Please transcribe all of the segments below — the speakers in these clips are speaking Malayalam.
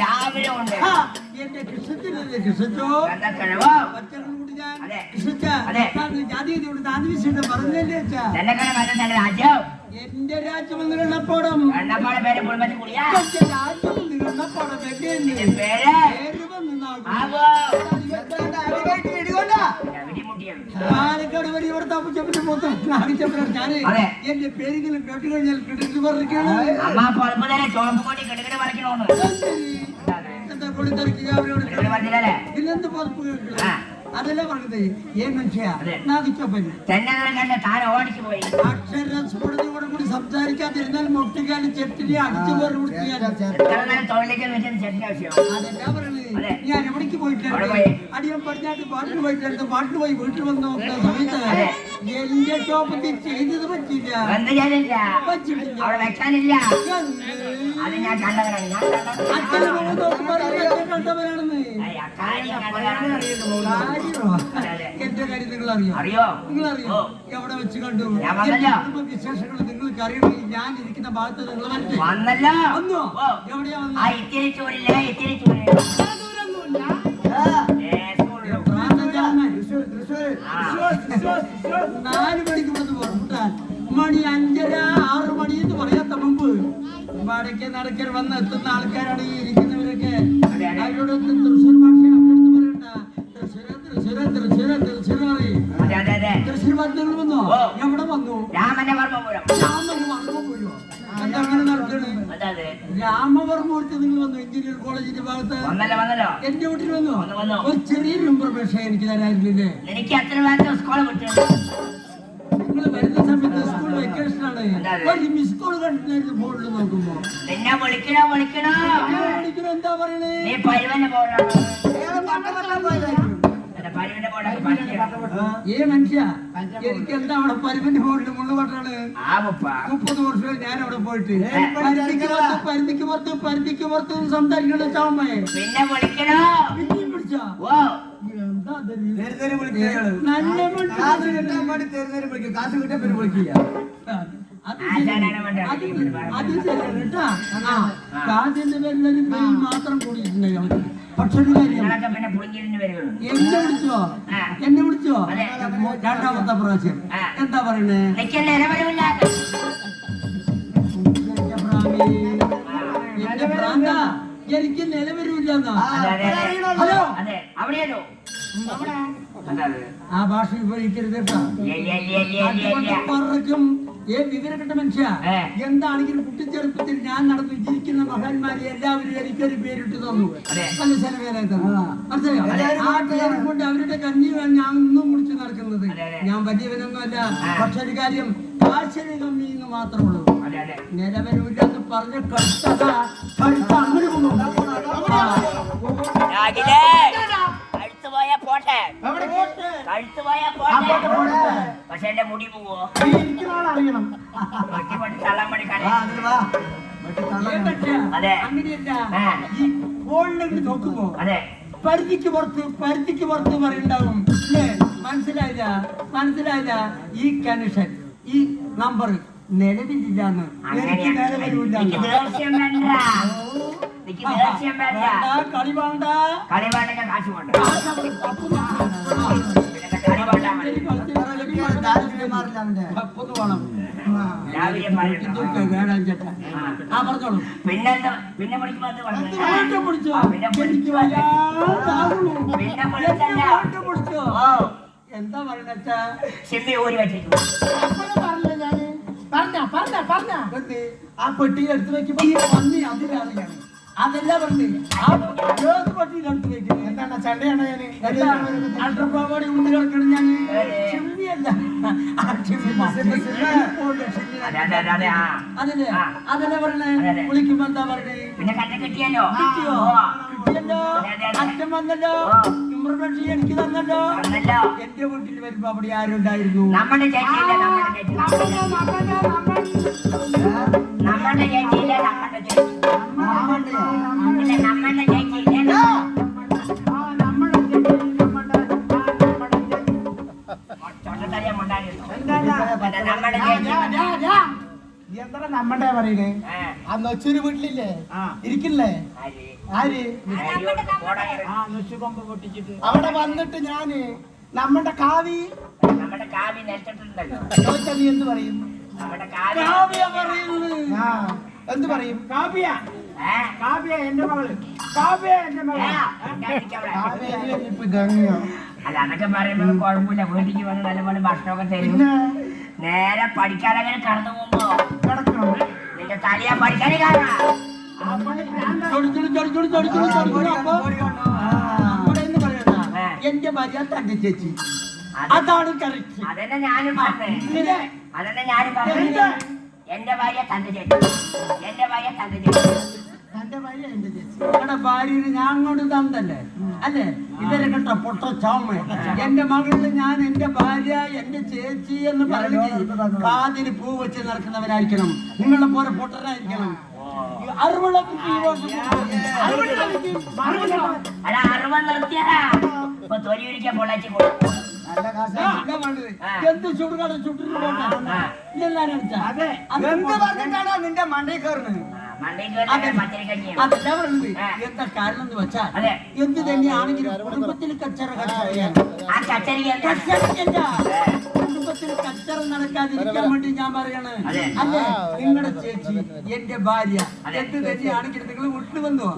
രാവിലെ ഉണ്ട്. എന്റെ കൃഷ്ണത്തിനല്ലേ കൃഷ്ണോ പറഞ്ഞല്ലേ രാജ്യം എന്റെ രാജ്യം എണ്ണപ്പാടം എണ്ണപ്പാടം പേര് പുളിമത്തി കുളിയാ എണ്ണപ്പാടം പേര് പാലക്കാട് വഴി ഇവിടെ തപ്പിച്ചപ്പിന്റെ മൊത്തം ഞാന് എന്റെ പേരെങ്കിലും കേട്ടുകഴിഞ്ഞാൽ കിടക്ക് പറഞ്ഞിരിക്കുകയാണ് എന്താ പൊളിത്തെറിക്കുക അവരോട് ഇല്ലെന്ത് പുറപ്പ് കേൾക്കുക അതല്ലേ പറഞ്ഞത് ഏ മനുഷ്യ നാദിച്ചപ്പന് അക്ഷരസ്ഫുടതയോടെ കൂടി സംസാരിക്കാതിരുന്നാൽ മുട്ടിക്കാലും ചെട്ടിനെ അടിച്ചു പോലെ അതെല്ലാം പറയുന്നത് ഞാൻ എവിടേക്ക് പോയിട്ടുണ്ട് അടിയം പറഞ്ഞാട്ട് പാട്ടിന് പോയിട്ടുണ്ട് പാട്ടിന് പോയി വീട്ടിൽ വന്ന് നോക്കുന്ന സമയത്ത് എന്റെ ഷോപ്പ് ചെയ്തത് പറ്റില്ല കണ്ടവരാണെന്ന് എന്റെ കാര്യം നിങ്ങൾ അറിയോ നിങ്ങളറിയോ എവിടെ വെച്ച് കണ്ടു വിശേഷങ്ങൾ നിങ്ങൾക്ക് അറിയണമെങ്കിൽ ഞാൻ ഇരിക്കുന്ന ഭാഗത്ത് നിങ്ങൾ വന്നോ എവിടെയാ നാല് മണിക്ക് വന്ന് പുറപ്പെട്ടാൽ മണി 5:30-6 മണി എന്ന് പറയാത്ത മുമ്പ് വടക്കേ നടക്കൽ വന്ന് എത്തുന്ന ആൾക്കാരാണ് ഈ ഇരിക്കുന്നവരൊക്കെ. അവരോട് തൃശ്ശൂർ ഭാഷ തൃശ്ശൂർ വാർത്തകൾ വന്നോ എവിടെ വന്നു അങ്ങനെ നടക്കണേ രാമവർമ്മൂർത്തി നിങ്ങൾ വന്നു എഞ്ചിനീയർ കോളേജിന്റെ ഭാഗത്ത് എന്റെ വീട്ടിൽ വന്നു ഒരു ചെറിയൊരു ഇൻഫർമേഷൻ എനിക്ക് തരാറില്ലേ നിങ്ങൾ വരുന്ന സമയത്ത് സ്കൂൾ വെക്കേഷൻ ആണ് ഒരു മിസ് കോൾ കണ്ടിട്ടായിരുന്നു ഫോണിൽ നോക്കുമ്പോ എന്താ പറയണേ ഏ മനുഷ്യ എനിക്ക് എന്താ അവിടെ പരുവന്റെ ഫോണിൽ മുള്ളുപെട്ടാണ് 30 വർഷം ഞാൻ അവിടെ പോയിട്ട് പരിധിക്ക് പുറത്ത് സംസാരിക്കണ ചാമ്മയെ പിന്നെയും വിളിച്ചോ കാശ് കിട്ടാൻ പിന്നെ വിളിക്കില്ല കാശിന്റെ പേരിൽ മാത്രം കൂടിയിട്ടുണ്ടെങ്കിൽ പക്ഷെ എന്നെ വിളിച്ചോ രണ്ടാമത്തെ പ്രാവശ്യം എന്താ പറയണേ എന്റെ പ്രാന്ത എനിക്ക് നിലവരൂല്ല ഹലോ ആ ഭാഷ ഉപയോഗിക്കരുത് പറക്കും വിവരപ്പെട്ട മനുഷ്യ എന്താണെങ്കിലും കുട്ടിച്ചെറുപ്പത്തിൽ ഞാൻ നടന്നു ജീവിക്കുന്ന മഹാന്മാരെ എല്ലാവരും എനിക്കൊരു പേരിട്ട് തന്നു പല ചില പേരെ തന്നു മനസ്സിലായോ ആ പേരെ കൊണ്ട് അവരുടെ കഞ്ഞി ഞാൻ ഒന്നും കുടിച്ച് നടക്കുന്നത് ഞാൻ വലിയവനൊന്നും അല്ല പക്ഷെ ഒരു കാര്യം കാശിന് കമ്മി എന്ന് മാത്രമുള്ളൂ നിലവരൂല്ലെന്ന് പറഞ്ഞ കഴുത്ത അങ്ങനെ പക്ഷെ എന്റെ മുടി പോവോ അറിയണം അങ്ങനെയല്ല ഈ ഫോണിലേക്ക് നോക്കുമ്പോ പരിധിക്ക് പുറത്ത് പറയുണ്ടാവും മനസ്സിലായില്ല ഈ കണക്ഷൻ ഈ നമ്പർ നിലവിലില്ലാന്ന് എനിക്ക് നിലവിലില്ല കളി വേണ്ട കാശ് വേണ്ട എന്താ പറയണ സിമ്മി ഊരി വെച്ചിട്ടു പറഞ്ഞ ആ പെട്ടിയിൽ എടുത്ത് വെക്കുമ്പോ പന്നി അതിലാണ് അതെല്ലാം പറഞ്ഞു ആ പട്ടിയിൽ എടുത്ത് വെക്കുന്നത് എന്താണ് ചണ്ടയാണ് ഞാൻ അൾട്രാപാടി ഉണ്ടി കിടക്കണം ഞാൻ ചെമ്മിയല്ല അതല്ലേ പറഞ്ഞേ വിളിക്കുമ്പോ എന്താ പറഞ്ഞേ കിട്ടിയോ അച്ഛൻ വന്നല്ലോ ഇമ്പ്രമേഷൻ എനിക്ക് തന്നല്ലോ എന്റെ വീട്ടിൽ വരുമ്പോ അവിടെ ആരുണ്ടായിരുന്നു നമ്മുടെ എന്താ നമ്മടെ പറയണേ ആ നൊച്ചൂര് വീട്ടിലില്ലേ ഇരിക്കില്ലേ ആര് നൊച്ചുകൊമ്പ് പൊട്ടിച്ചിട്ട് അവിടെ വന്നിട്ട് ഞാന് നമ്മുടെ കാവി നെറ്റിട്ടുണ്ടല്ലോ. ചോദിച്ചാ നീ എന്ത് പറയും? നമ്മുടെ കാവി കാവ്യ പറയുന്നത് ആ എന്ത് പറയും? കാവ്യ ഏ? കാവ്യ എന്റെ മകള് കാവ്യ എന്റെ ഏ? മകള് ഉണ്ടായിരിക്കവിടെ. ഇപ്പൊ ഗംഗയോ അല്ല അതൊക്കെ പറയുന്നത് കുഴപ്പമില്ല. വീട്ടിക്ക് വന്ന് നല്ലപോലെ ഭക്ഷണമൊക്കെ തരും. പിന്നെ നേരെ പഠിക്കാനങ്ങനെ കടന്നു പോകുമ്പോ കിടക്കണം. നിന്റെ തലയാ പഠിക്കാനേ കാണാം. എന്റെ ഭാര്യ തന്റെ ചേച്ചി അതാണ് കറക്റ്റ്. അതന്നെ ഞാനും പറഞ്ഞത്. അതന്നെ ഞാനും പറഞ്ഞത്. എന്റെ ഭാര്യ തന്റെ ചേച്ചി, എന്റെ ഭാര്യ തന്റെ ചേച്ചി. തന്റെ ഭാര്യ എന്റെ ചേച്ചി. നിങ്ങളുടെ ഭാര്യന് ഞാൻ അങ്ങോട്ട് തന്നല്ലേ അല്ലേ? ഇവരെ കേട്ടോ പൊട്ട ചോമ. എന്റെ മകളില് ഞാൻ എന്റെ ഭാര്യ എന്റെ ചേച്ചി എന്ന് പറഞ്ഞിട്ട് കാതിന് പൂ വെച്ച് നടക്കുന്നവരായിരിക്കണം. നിങ്ങളെ പോലെ പൊട്ടനായിരിക്കണം. അല്ല അറിവ് നിർത്തിയതാ. ഇപ്പൊ തൊലി ഒരിക്കാൻ പൊള്ളാച്ചി കൊടുക്കും. നല്ല കാശ്. എന്ത് ചുടുകാട് ചുട്ടിട്ട് അതെ എന്ത് പറഞ്ഞിട്ടാണോ നിന്റെ മണ്ടയിൽ കയറുന്നത്? അതല്ല പറഞ്ഞത്. എന്താ കാരണം എന്ന് വെച്ചാൽ അതെ. എന്ത് തന്നെയാണെങ്കിലും കുടുംബത്തിൽ കച്ചറ ആ കച്ചേരി കുടുംബത്തിൽ കച്ചറ നടക്കാതിരിക്കാൻ വേണ്ടി ഞാൻ പറയാണ്. അതെ. അല്ലേ നിങ്ങളുടെ ചേച്ചി എന്റെ ഭാര്യ എന്ത് തന്നെയാണെങ്കിലും നിങ്ങൾ വീട്ടിൽ വന്നു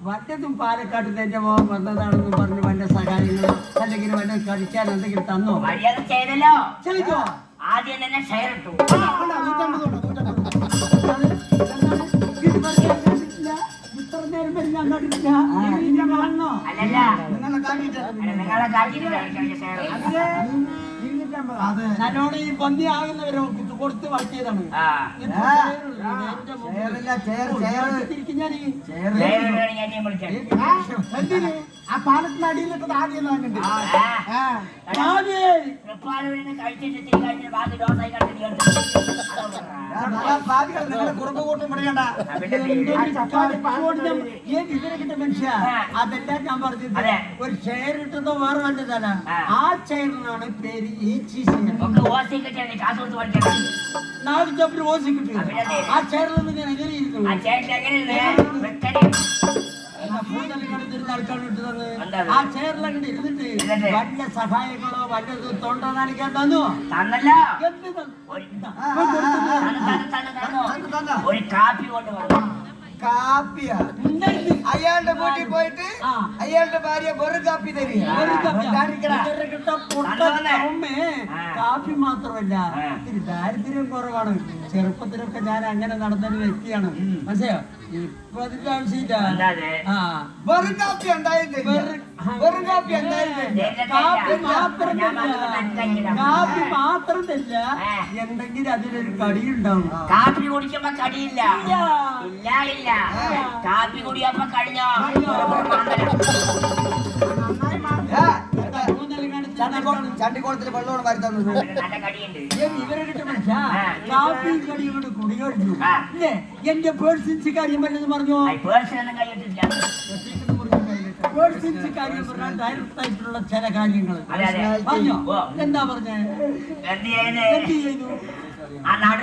വല്ലതും പാലക്കാട്ട് എന്റെ മോൻ വന്നതാണെന്ന് പറഞ്ഞ് വല്ല സഹായങ്ങളോ അല്ലെങ്കിൽ വല്ല കഴിക്കാൻ എന്തെങ്കിലും തന്നോ? മര്യാദ ചെയ്തല്ലോ. ചെയ്തോ? ആദ്യം തന്നെ ഷെയർ ഇട്ടു. ഇത്ര നേരം വരെ ഞാൻ കണ്ടിട്ടില്ല. അല്ലല്ല നിങ്ങളെ കാണിച്ചിട്ട് നിങ്ങളെ കാര്യം അതെ നല്ലോണം ഈ പന്നി ആകുന്നവരെ കൊടുത്ത് വളർത്തിയതാണ്. ആ ഞാൻ വിളിക്കാം. എന്തിന് ആ പാലത്തിന് അടിയിലിട്ടത് ആദ്യം വാങ്ങണ്ടേ? കഴിച്ചിട്ട് തീ കഴിച്ചിട്ട് ബാക്കി ഡോസായി നിങ്ങളെ കുറുമ്പ് കൂട്ടം പിടിക്കണ്ട. മനുഷ്യ അതെല്ലാം ഞാൻ പറഞ്ഞത്. അതെ. ഒരു ചെയർ ഇട്ടതോ വേറെ വല്ലതല്ല. ആ ചെയറിനാണ് പേര് ഈ ചീസ്. ഓസി കിട്ടിയാൽ കാശ് കൊടുത്ത് പഠിക്കണം. നാല് ചപ്പി ഓസി കിട്ടി. ആ ചെയറിൽ നിന്ന് ഞാൻ എങ്ങനെ ഇരിക്കുന്നു? ആ ചേട്ടൻ എങ്ങനെയുണ്ട് വെക്കടി? ആ ചെയറിലങ്ങോട്ട് ഇരുന്നിട്ട് വല്ല സഹായങ്ങളോ വല്ലത് തൊണ്ട നനയ്ക്കാൻ തന്നു തന്നല്ലോ. എന്ത് ഒരു കാപ്പി കൊണ്ട് വന്നു. കാപ്പിയാ അയാളുടെ വീട്ടിൽ പോയിട്ട് അയാളുടെ ഭാര്യ വെറും കാപ്പി തരിക. കാപ്പി മാത്രമല്ല ഇത്തിരി ദാരിദ്ര്യം കുറവാണ്. ചെറുപ്പത്തിലൊക്കെ ഞാൻ അങ്ങനെ നടന്നൊരു വ്യക്തിയാണ്. മനസ്സിലായോ? ഇപ്പൊ അതിന്റെ ആവശ്യമില്ല. ആ വെറും കാപ്പി ഉണ്ടായത് വെറും കാപ്പി ഉണ്ടായത് കാപ്പി മാത്രം തരില്ല. എന്തെങ്കിലും അതിലൊരു കടിയുണ്ടാവും. കാപ്പി കുടിക്കുമ്പോ കടിയില്ല. ഇല്ല ഇല്ല കാപ്പി കുടിയപ്പോ കഴിഞ്ഞോ? ചണ്ടിക്കോളത്തിൽ വെള്ളമാണ് വാരി തന്നത്. നല്ല കടിയുണ്ട്. ഇവരെ കിട്ടുന്ന കാപ്പി കടി കൊണ്ട് കുടിയൊഴിഞ്ഞു. ഇല്ലേ എന്റെ പേഴ്സിൻസ് കാര്യം വല്ലതും പറഞ്ഞോ? പേഴ്സിനൊന്നും കൈയിട്ടില്ല. പേഴ്സിൻസ് കാര്യം പറഞ്ഞാൽ ഡയറക്റ്റ് ആയിട്ടുള്ള ചില കാര്യങ്ങൾ അതെ അതെ പറഞ്ഞോ? എന്താ പറഞ്ഞേ? എന്ത് ചെയ്യുന്നേ? എന്ത് ചെയ്തു? ആ നാട്